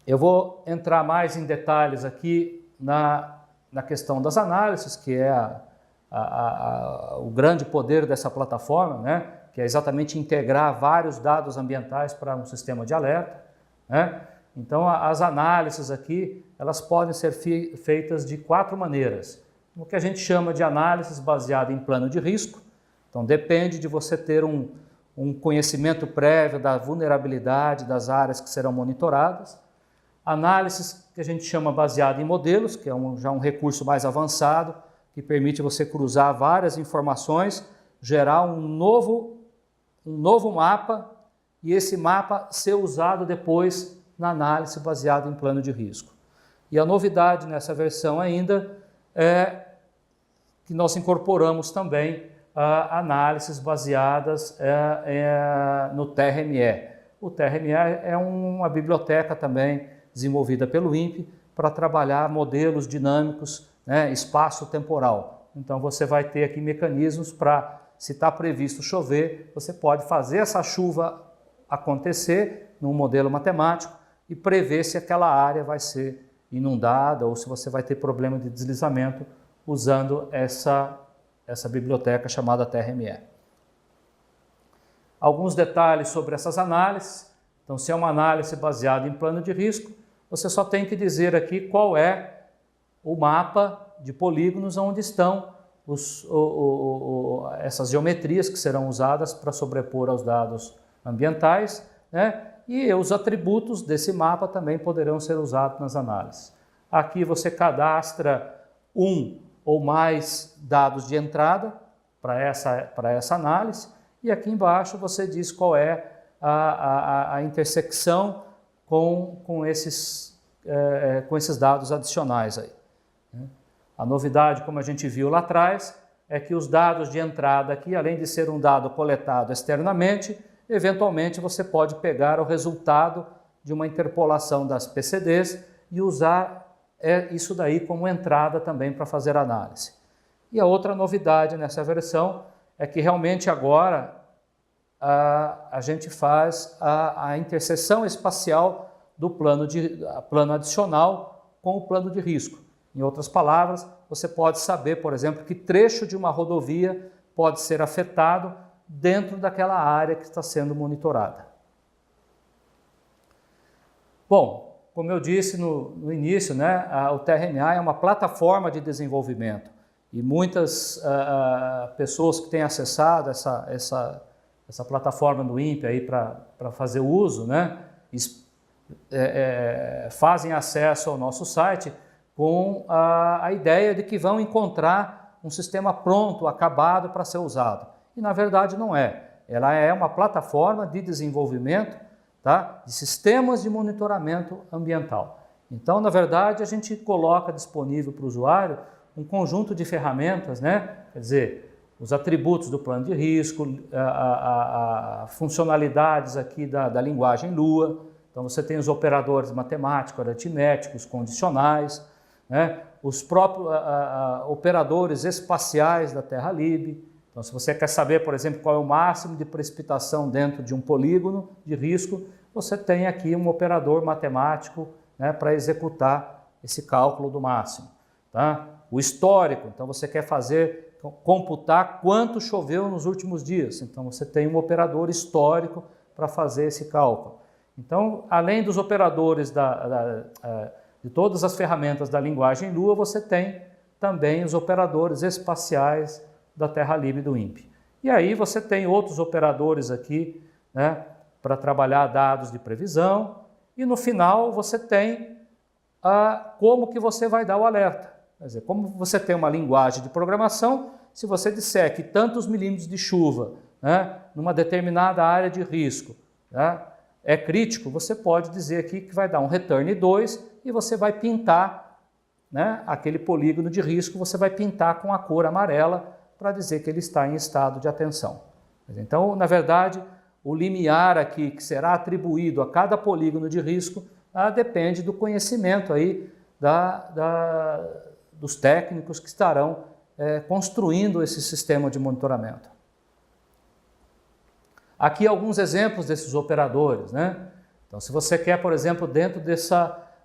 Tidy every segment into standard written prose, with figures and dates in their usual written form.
Eu vou entrar mais em detalhes aqui na questão das análises, que é o grande poder dessa plataforma, né? Que é exatamente integrar vários dados ambientais para um sistema de alerta, né? Então, as análises aqui, elas podem ser feitas de 4 maneiras. O que a gente chama de análises baseada em plano de risco. Então, depende de você ter um conhecimento prévio da vulnerabilidade das áreas que serão monitoradas. Análises que a gente chama baseada em modelos, que é já um recurso mais avançado, que permite você cruzar várias informações, gerar um novo mapa e esse mapa ser usado depois na análise baseada em plano de risco. E a novidade nessa versão ainda é que nós incorporamos também análises baseadas no TRME. O TRME é uma biblioteca também desenvolvida pelo INPE para trabalhar modelos dinâmicos, né, espaço-temporal. Então você vai ter aqui mecanismos para, se está previsto chover, você pode fazer essa chuva acontecer num modelo matemático e prever se aquela área vai ser inundada ou se você vai ter problema de deslizamento usando essa biblioteca chamada TRME. Alguns detalhes sobre essas análises. Então, se é uma análise baseada em plano de risco, você só tem que dizer aqui qual é o mapa de polígonos onde estão essas geometrias que serão usadas para sobrepor aos dados ambientais, né? E os atributos desse mapa também poderão ser usados nas análises. Aqui você cadastra um ou mais dados de entrada para essa análise e aqui embaixo você diz qual é a intersecção com esses dados adicionais aí. A novidade, como a gente viu lá atrás, é que os dados de entrada aqui, além de ser um dado coletado externamente, eventualmente você pode pegar o resultado de uma interpolação das PCDs e usar isso daí como entrada também para fazer análise. E a outra novidade nessa versão é que realmente agora a gente faz a interseção espacial do plano adicional com o plano de risco. Em outras palavras, você pode saber, por exemplo, que trecho de uma rodovia pode ser afetado dentro daquela área que está sendo monitorada. Bom, como eu disse no início, né, o TRME é uma plataforma de desenvolvimento e muitas pessoas que têm acessado essa plataforma do INPE aí para fazer uso, né, fazem acesso ao nosso site com a ideia de que vão encontrar um sistema pronto, acabado para ser usado. E na verdade não é. Ela é uma plataforma de desenvolvimento, tá, de sistemas de monitoramento ambiental. Então, na verdade, a gente coloca disponível para o usuário um conjunto de ferramentas, né? Quer dizer, os atributos do plano de risco, funcionalidades aqui da linguagem Lua. Então, você tem os operadores matemáticos, aritméticos, condicionais, né? Os próprios operadores espaciais da TerraLib. Então, se você quer saber, por exemplo, qual é o máximo de precipitação dentro de um polígono de risco, você tem aqui um operador matemático, né, para executar esse cálculo do máximo. Tá? O histórico, então você quer computar quanto choveu nos últimos dias. Então, você tem um operador histórico para fazer esse cálculo. Então, além dos operadores de todas as ferramentas da linguagem Lua, você tem também os operadores espaciais da TerraLib do INPE. E aí você tem outros operadores aqui, né, para trabalhar dados de previsão e no final você tem como que você vai dar o alerta. Quer dizer, como você tem uma linguagem de programação, se você disser que tantos milímetros de chuva, né, numa determinada área de risco, né, é crítico, você pode dizer aqui que vai dar um return 2 e você vai pintar, né, aquele polígono de risco, você vai pintar com a cor amarela para dizer que ele está em estado de atenção. Então, na verdade, o limiar aqui que será atribuído a cada polígono de risco depende do conhecimento aí dos técnicos que estarão construindo esse sistema de monitoramento. Aqui alguns exemplos desses operadores, né? Então, se você quer, por exemplo, dentro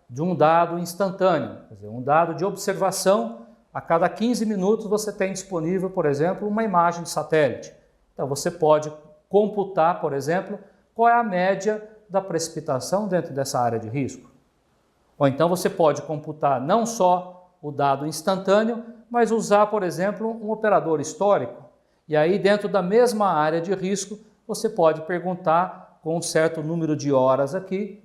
de um dado instantâneo, quer dizer, um dado de observação, a cada 15 minutos você tem disponível, por exemplo, uma imagem de satélite. Então, você pode computar, por exemplo, qual é a média da precipitação dentro dessa área de risco. Ou então você pode computar não só o dado instantâneo, mas usar, por exemplo, um operador histórico. E aí, dentro da mesma área de risco, você pode perguntar com um certo número de horas aqui,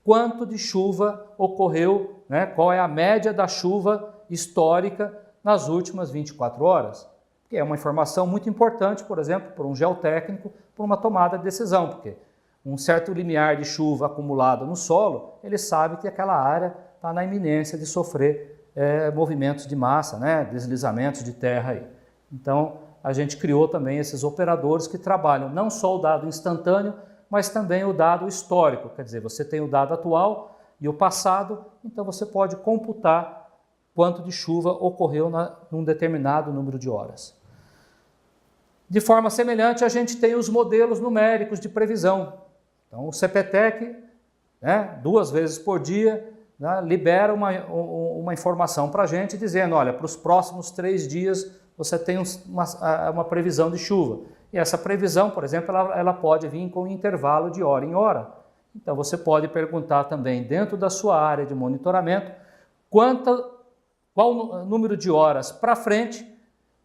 quanto de chuva ocorreu, né? Qual é a média da chuva histórica nas últimas 24 horas. Que é uma informação muito importante, por exemplo, para um geotécnico, para uma tomada de decisão, porque um certo limiar de chuva acumulado no solo, ele sabe que aquela área está na iminência de sofrer movimentos de massa, né? Deslizamentos de terra aí. Então, a gente criou também esses operadores que trabalham não só o dado instantâneo, mas também o dado histórico. Quer dizer, você tem o dado atual e o passado, então você pode computar quanto de chuva ocorreu num determinado número de horas. De forma semelhante, a gente tem os modelos numéricos de previsão. Então, o CPTEC, né, 2 vezes por dia, né, libera uma informação para a gente dizendo, olha, para os próximos 3 dias você tem uma previsão de chuva. E essa previsão, por exemplo, ela pode vir com um intervalo de hora em hora. Então, você pode perguntar também, dentro da sua área de monitoramento, qual número de horas para frente,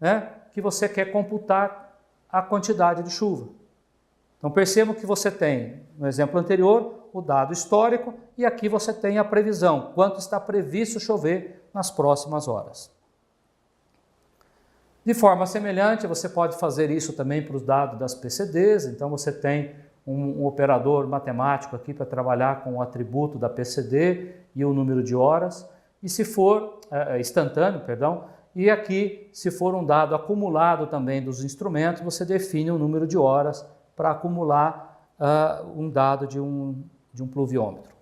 né, que você quer computar a quantidade de chuva. Então, percebam que você tem, no exemplo anterior, o dado histórico e aqui você tem a previsão, quanto está previsto chover nas próximas horas. De forma semelhante, você pode fazer isso também para os dados das PCDs, então você tem um operador matemático aqui para trabalhar com o atributo da PCD e o número de horas, e se for instantâneo, perdão, e aqui, se for um dado acumulado também dos instrumentos, você define o número de horas para acumular um dado de um pluviômetro.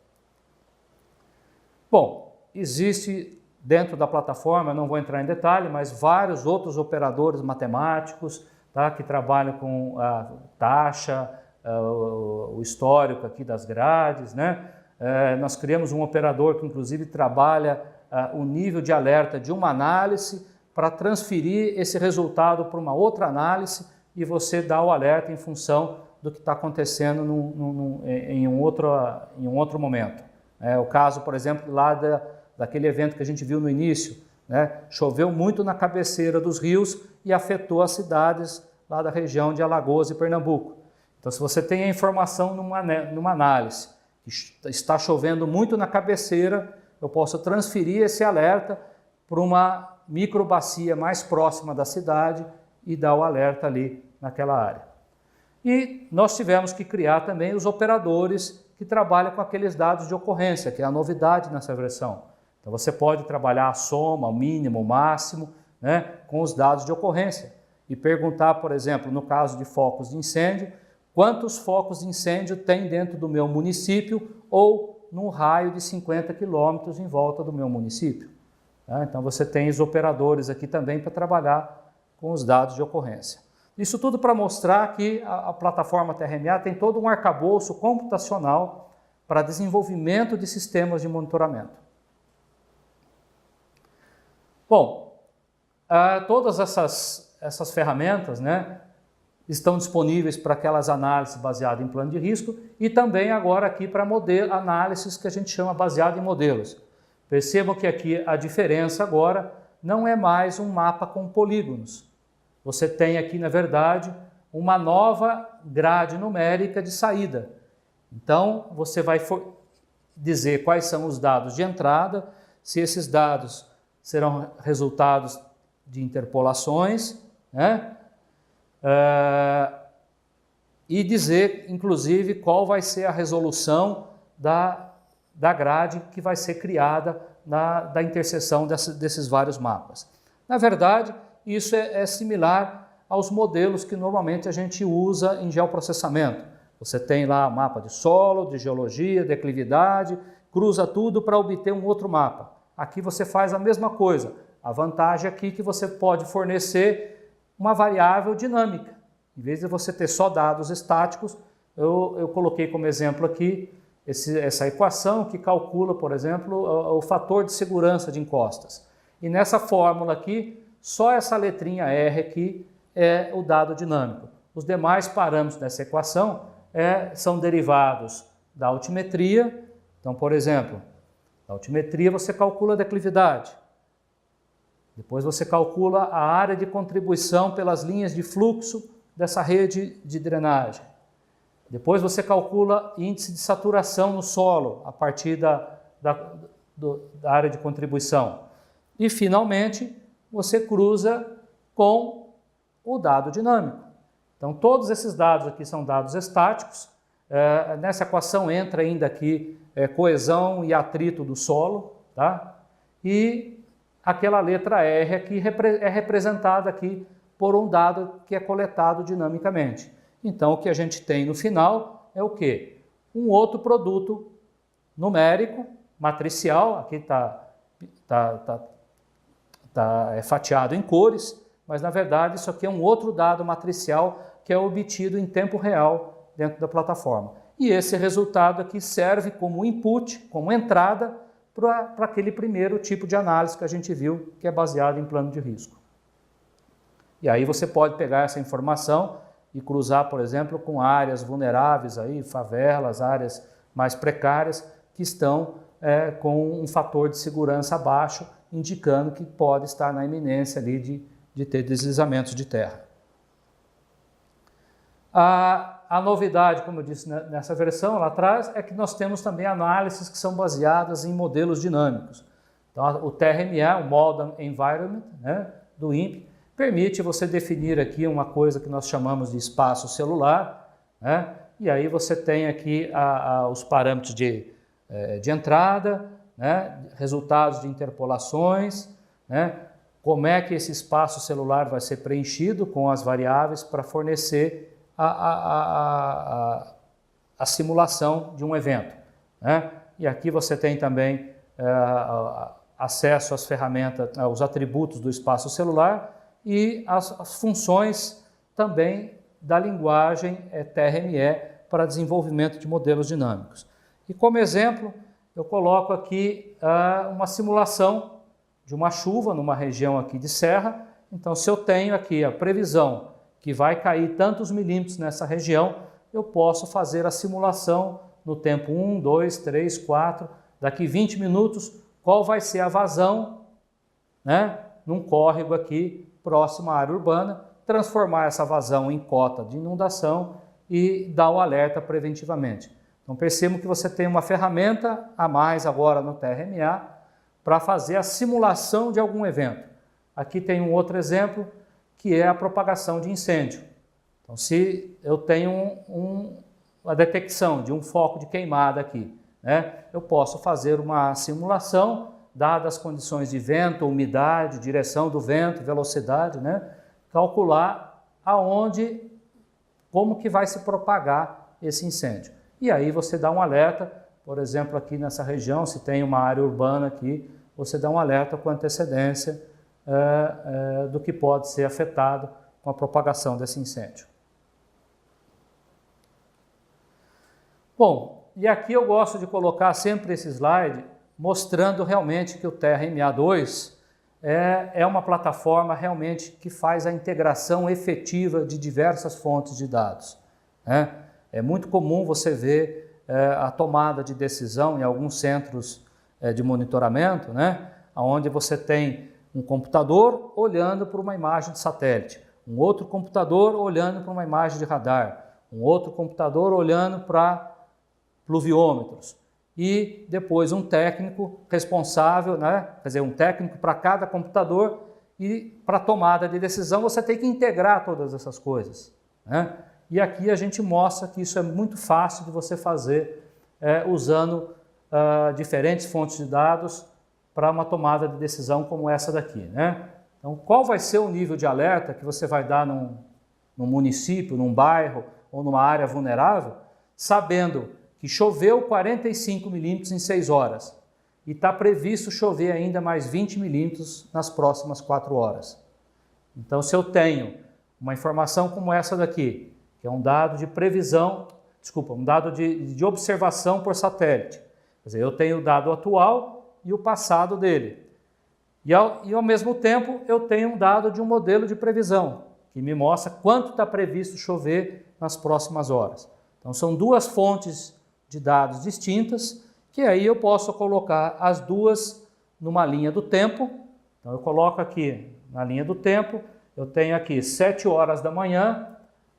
Bom, existe dentro da plataforma, não vou entrar em detalhe, mas vários outros operadores matemáticos, tá, que trabalham com a taxa, o histórico aqui das grades, né? Nós criamos um operador que inclusive trabalha o nível de alerta de uma análise para transferir esse resultado para uma outra análise e você dá o alerta em função do que está acontecendo em um outro momento. O caso, por exemplo, lá daquele evento que a gente viu no início, né? Choveu muito na cabeceira dos rios e afetou as cidades lá da região de Alagoas e Pernambuco. Então, se você tem a informação numa análise que está chovendo muito na cabeceira, eu posso transferir esse alerta para uma microbacia mais próxima da cidade e dar o alerta ali naquela área. E nós tivemos que criar também os operadores que trabalham com aqueles dados de ocorrência, que é a novidade nessa versão. Então você pode trabalhar a soma, o mínimo, o máximo, né, com os dados de ocorrência e perguntar, por exemplo, no caso de focos de incêndio, quantos focos de incêndio tem dentro do meu município ou num raio de 50 quilômetros em volta do meu município. Então você tem os operadores aqui também para trabalhar com os dados de ocorrência. Isso tudo para mostrar que a plataforma TerraMA tem todo um arcabouço computacional para desenvolvimento de sistemas de monitoramento. Bom, todas essas ferramentas, né, estão disponíveis para aquelas análises baseadas em plano de risco e também agora aqui para análises que a gente chama baseado em modelos. Percebam que aqui a diferença agora não é mais um mapa com polígonos. Você tem aqui, na verdade, uma nova grade numérica de saída. Então, você vai dizer quais são os dados de entrada, se esses dados serão resultados de interpolações, né? E dizer, inclusive, qual vai ser a resolução da grade que vai ser criada da interseção desses vários mapas. Na verdade, isso é similar aos modelos que normalmente a gente usa em geoprocessamento. Você tem lá mapa de solo, de geologia, declividade, cruza tudo para obter um outro mapa. Aqui você faz a mesma coisa. A vantagem aqui é que você pode fornecer uma variável dinâmica. Em vez de você ter só dados estáticos, eu coloquei como exemplo aqui essa equação que calcula, por exemplo, o fator de segurança de encostas. E nessa fórmula aqui, só essa letrinha R aqui é o dado dinâmico. Os demais parâmetros dessa equação são derivados da altimetria. Então, por exemplo, na altimetria você calcula a declividade. Depois você calcula a área de contribuição pelas linhas de fluxo dessa rede de drenagem. Depois você calcula índice de saturação no solo a partir da área de contribuição. E, finalmente, você cruza com o dado dinâmico. Então, todos esses dados aqui são dados estáticos. Nessa equação entra ainda aqui coesão e atrito do solo, tá? E aquela letra R aqui é representada aqui por um dado que é coletado dinamicamente. Então, o que a gente tem no final é o quê? Um outro produto numérico, matricial, aqui é fatiado em cores, mas na verdade isso aqui é um outro dado matricial que é obtido em tempo real dentro da plataforma. E esse resultado aqui serve como input, como entrada para aquele primeiro tipo de análise que a gente viu, que é baseado em plano de risco. E aí você pode pegar essa informação e cruzar, por exemplo, com áreas vulneráveis, aí, favelas, áreas mais precárias, que estão com um fator de segurança baixo, indicando que pode estar na iminência ali de ter deslizamentos de terra. A novidade, como eu disse nessa versão lá atrás, é que nós temos também análises que são baseadas em modelos dinâmicos. Então, o TRMA, o Model Environment, né, do INPE, permite você definir aqui uma coisa que nós chamamos de espaço celular, né, e aí você tem aqui os parâmetros de entrada, né, resultados de interpolações, né, como é que esse espaço celular vai ser preenchido com as variáveis para fornecer a simulação de um evento, né? E aqui você tem também acesso às ferramentas, aos atributos do espaço celular e as funções também da linguagem TRME para desenvolvimento de modelos dinâmicos. E como exemplo, eu coloco aqui uma simulação de uma chuva numa região aqui de serra. Então, se eu tenho aqui a previsão que vai cair tantos milímetros nessa região, eu posso fazer a simulação no tempo 1, 2, 3, 4, daqui 20 minutos, qual vai ser a vazão, né, num córrego aqui próximo à área urbana, transformar essa vazão em cota de inundação e dar o alerta preventivamente. Então percebam que você tem uma ferramenta a mais agora no TRMA para fazer a simulação de algum evento. Aqui tem um outro exemplo, que é a propagação de incêndio. Então, se eu tenho a detecção de um foco de queimada aqui, né, eu posso fazer uma simulação, dadas as condições de vento, umidade, direção do vento, velocidade, né, calcular como que vai se propagar esse incêndio. E aí você dá um alerta, por exemplo, aqui nessa região, se tem uma área urbana aqui, você dá um alerta com antecedência do que pode ser afetado com a propagação desse incêndio. Bom, e aqui eu gosto de colocar sempre esse slide mostrando realmente que o TRMA2 é uma plataforma realmente que faz a integração efetiva de diversas fontes de dados, né? É muito comum você ver a tomada de decisão em alguns centros de monitoramento, né, onde você tem um computador olhando para uma imagem de satélite, um outro computador olhando para uma imagem de radar, um outro computador olhando para pluviômetros e depois um técnico responsável, né? Quer dizer, um técnico para cada computador, e para tomada de decisão você tem que integrar todas essas coisas, né? E aqui a gente mostra que isso é muito fácil de você fazer usando diferentes fontes de dados para uma tomada de decisão como essa daqui, né? Então, qual vai ser o nível de alerta que você vai dar num município, num bairro ou numa área vulnerável, sabendo que choveu 45 milímetros em 6 horas e está previsto chover ainda mais 20 milímetros nas próximas 4 horas. Então, se eu tenho uma informação como essa daqui, que é um dado de previsão, um dado de observação por satélite. Quer dizer, eu tenho o dado atual e o passado dele. E ao mesmo tempo eu tenho um dado de um modelo de previsão, que me mostra quanto está previsto chover nas próximas horas. Então são duas fontes de dados distintas, que aí eu posso colocar as duas numa linha do tempo. Então eu coloco aqui na linha do tempo, eu tenho aqui 7 horas da manhã,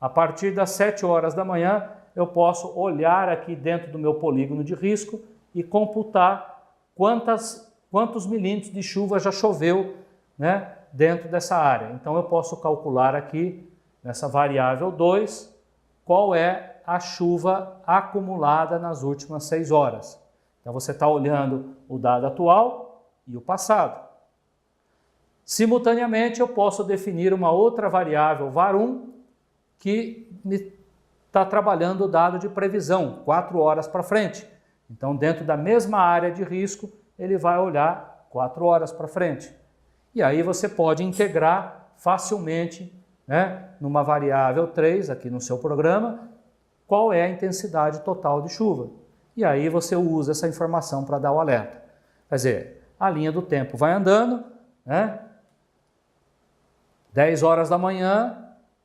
a partir das 7 horas da manhã eu posso olhar aqui dentro do meu polígono de risco e computar quantos milímetros de chuva já choveu, né, dentro dessa área. Então eu posso calcular aqui, nessa variável 2, qual é a chuva acumulada nas últimas 6 horas. Então você está olhando o dado atual e o passado. Simultaneamente eu posso definir uma outra variável var1 que está trabalhando o dado de previsão, 4 horas para frente. Então dentro da mesma área de risco ele vai olhar 4 horas para frente. E aí você pode integrar facilmente, né, numa variável 3 aqui no seu programa, qual é a intensidade total de chuva. E aí você usa essa informação para dar o alerta. Quer dizer, a linha do tempo vai andando, né? 10 horas da manhã,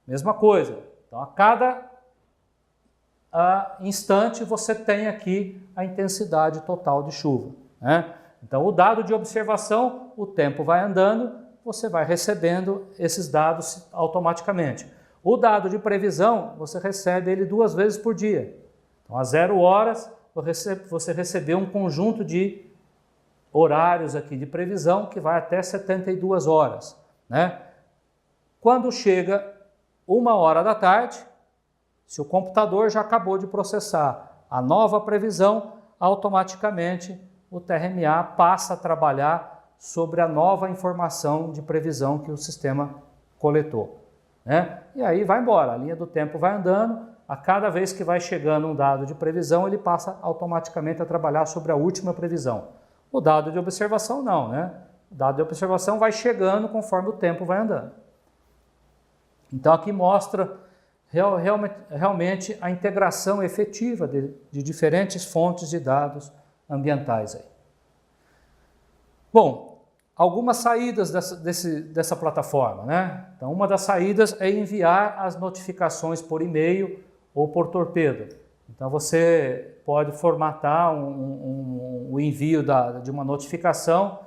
mesma coisa. Então a cada instante você tem aqui a intensidade total de chuva, né? Então o dado de observação, o tempo vai andando, você vai recebendo esses dados automaticamente. O dado de previsão, você recebe ele 2 vezes por dia. Então às 0 horas você recebeu um conjunto de horários aqui de previsão que vai até 72 horas, né? Quando chega 1 hora da tarde, se o computador já acabou de processar a nova previsão, automaticamente o TRMA passa a trabalhar sobre a nova informação de previsão que o sistema coletou, né? E aí vai embora, a linha do tempo vai andando, a cada vez que vai chegando um dado de previsão, ele passa automaticamente a trabalhar sobre a última previsão. O dado de observação não, né? O dado de observação vai chegando conforme o tempo vai andando. Então aqui mostra realmente a integração efetiva de diferentes fontes de dados ambientais aí. Bom, algumas saídas dessa plataforma, né? Então uma das saídas é enviar as notificações por e-mail ou por torpedo. Então você pode formatar o envio de uma notificação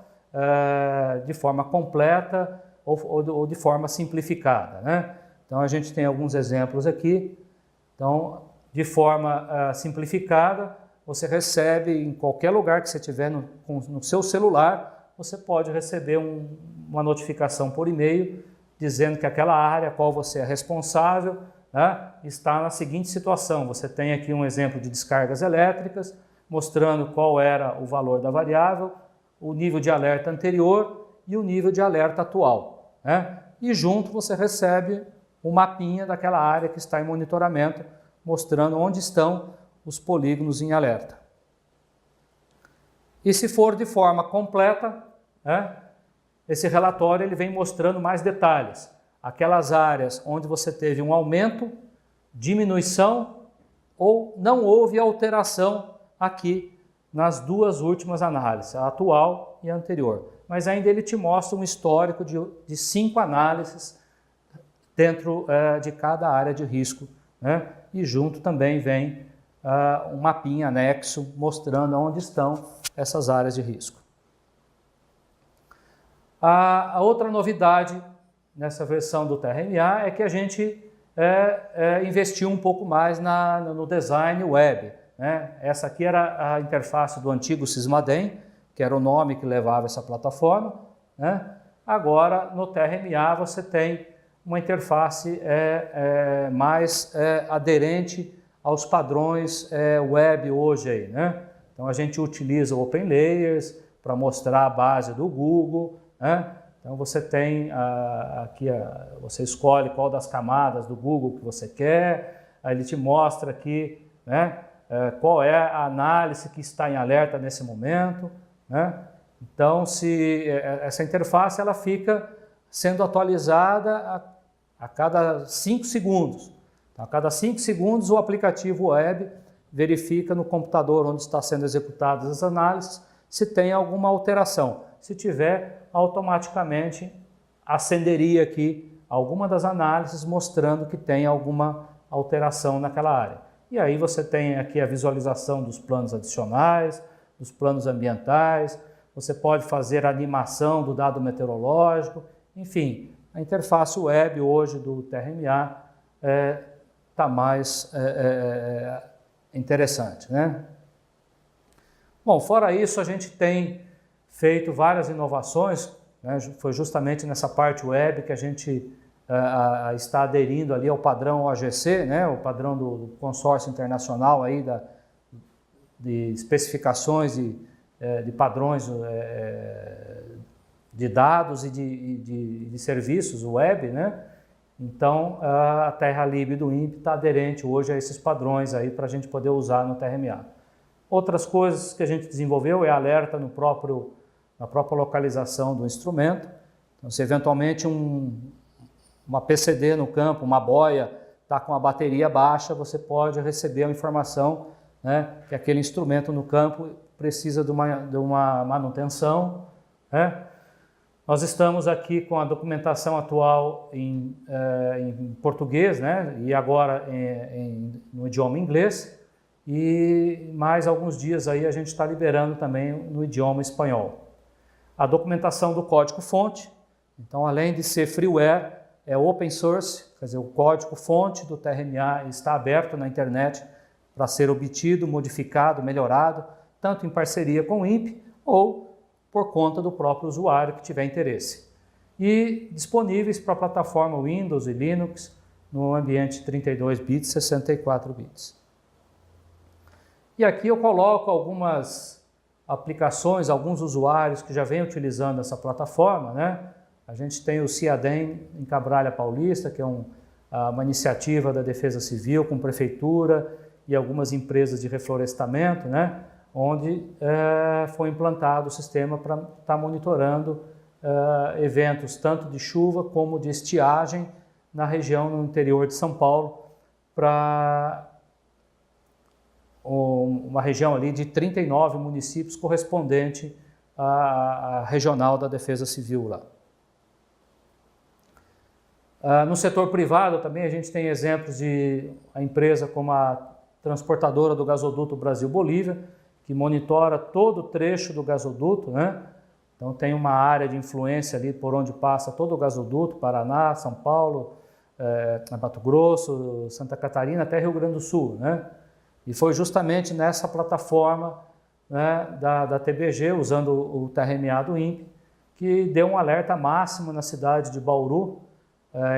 de forma completa ou de forma simplificada, né? Então a gente tem alguns exemplos aqui. Então, de forma simplificada, você recebe em qualquer lugar que você tiver no seu celular, você pode receber uma notificação por e-mail dizendo que aquela área a qual você é responsável, né, está na seguinte situação. Você tem aqui um exemplo de descargas elétricas, mostrando qual era o valor da variável, o nível de alerta anterior e o nível de alerta atual, né? E junto você recebe um mapinha daquela área que está em monitoramento, mostrando onde estão os polígonos em alerta. E se for de forma completa, né, esse relatório ele vem mostrando mais detalhes. Aquelas áreas onde você teve um aumento, diminuição ou não houve alteração aqui nas 2 últimas análises, a atual e a anterior. Mas ainda ele te mostra um histórico de 5 análises dentro de cada área de risco, né? E junto também vem um mapinha anexo mostrando onde estão essas áreas de risco. A outra novidade nessa versão do TRMA é que a gente investiu um pouco mais no design web, né? Essa aqui era a interface do antigo Sysmadem, que era o nome que levava essa plataforma, né? Agora no TRMA você tem uma interface mais aderente aos padrões web hoje aí, né? Então a gente utiliza o OpenLayers para mostrar a base do Google, né? Então você tem aqui, você escolhe qual das camadas do Google que você quer, aí ele te mostra aqui, né, qual é a análise que está em alerta nesse momento, né? Então essa interface ela fica sendo atualizada a cada 5 segundos. Então, a cada 5 segundos, o aplicativo web verifica no computador onde está sendo executadas as análises se tem alguma alteração. Se tiver, automaticamente acenderia aqui alguma das análises mostrando que tem alguma alteração naquela área. E aí você tem aqui a visualização dos planos adicionais, dos planos ambientais, você pode fazer a animação do dado meteorológico, enfim, a interface web hoje do TRMA está mais interessante, né? Bom, fora isso, a gente tem feito várias inovações, né? Foi justamente nessa parte web que a gente está aderindo ali ao padrão OGC, né? O padrão do consórcio internacional aí de especificações de padrões de dados e de serviços web, né? Então, a TerraLib do INPE está aderente hoje a esses padrões aí para a gente poder usar no TRMA. Outras coisas que a gente desenvolveu é alerta na própria localização do instrumento. Então, se eventualmente uma PCD no campo, uma boia, está com a bateria baixa, você pode receber a informação, né, que aquele instrumento no campo precisa de uma manutenção, né? Nós estamos aqui com a documentação atual em português, né, e agora no idioma inglês, e mais alguns dias aí a gente está liberando também no idioma espanhol. A documentação do código-fonte, então além de ser freeware, é open source, quer dizer, o código-fonte do TRMA está aberto na internet para ser obtido, modificado, melhorado, tanto em parceria com o INPE ou por conta do próprio usuário que tiver interesse. E disponíveis para a plataforma Windows e Linux no ambiente 32 bits, 64 bits. E aqui eu coloco algumas aplicações, alguns usuários que já vêm utilizando essa plataforma, né? A gente tem o CIADEM em Cabralha Paulista, que é uma iniciativa da Defesa Civil com prefeitura e algumas empresas de reflorestamento, né? Onde foi implantado o sistema para estar monitorando eventos tanto de chuva como de estiagem na região no interior de São Paulo, para uma região ali de 39 municípios correspondente à regional da Defesa Civil lá. No setor privado também a gente tem exemplos de a empresa como a transportadora do gasoduto Brasil-Bolívia, que monitora todo o trecho do gasoduto, né? Então tem uma área de influência ali por onde passa todo o gasoduto, Paraná, São Paulo, Mato Grosso, Santa Catarina, até Rio Grande do Sul, né? E foi justamente nessa plataforma, né, da TBG, usando o TRMA do INPE, que deu um alerta máximo na cidade de Bauru,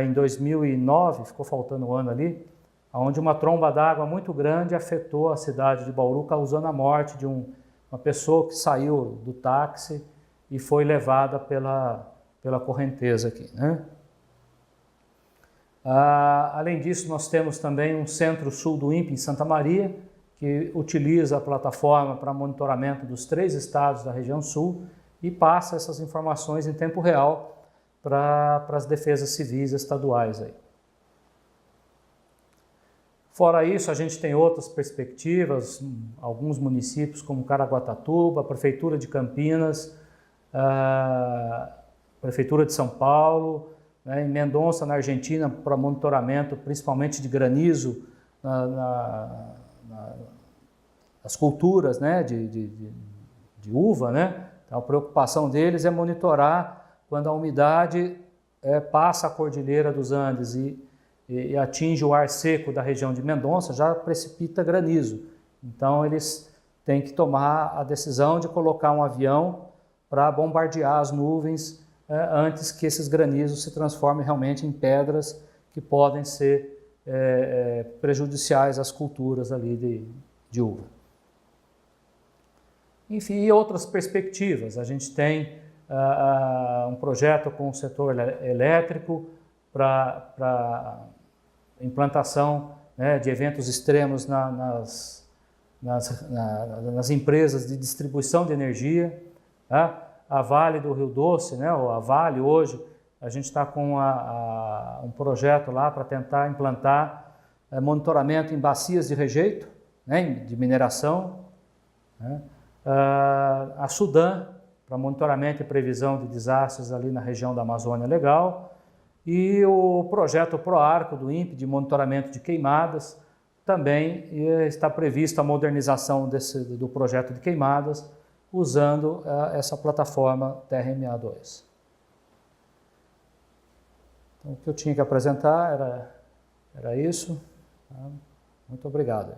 em 2009, ficou faltando um ano ali, onde uma tromba d'água muito grande afetou a cidade de Bauru, causando a morte de uma pessoa que saiu do táxi e foi levada pela correnteza aqui, né? Além disso, nós temos também um centro-sul do INPE em Santa Maria, que utiliza a plataforma para monitoramento dos 3 estados da região sul e passa essas informações em tempo real para as defesas civis estaduais aí. Fora isso, a gente tem outras perspectivas, alguns municípios como Caraguatatuba, a Prefeitura de Campinas, a Prefeitura de São Paulo, né, em Mendonça, na Argentina, para monitoramento principalmente de granizo nas culturas, né, de uva, né? Então, a preocupação deles é monitorar quando a umidade passa a Cordilheira dos Andes e atinge o ar seco da região de Mendonça, já precipita granizo. Então, eles têm que tomar a decisão de colocar um avião para bombardear as nuvens antes que esses granizos se transformem realmente em pedras que podem ser prejudiciais às culturas ali de uva. Enfim, e outras perspectivas. A gente tem um projeto com o setor elétrico para implantação, né, de eventos extremos nas empresas de distribuição de energia, tá? A Vale do Rio Doce, né, ou a Vale hoje, a gente está com um projeto lá para tentar implantar monitoramento em bacias de rejeito, né, de mineração, né? A Sudan, para monitoramento e previsão de desastres ali na região da Amazônia Legal, e o projeto ProArco do INPE de monitoramento de queimadas, também está prevista a modernização do projeto de queimadas, usando essa plataforma TRMA2. Então, o que eu tinha que apresentar era isso. Muito obrigado.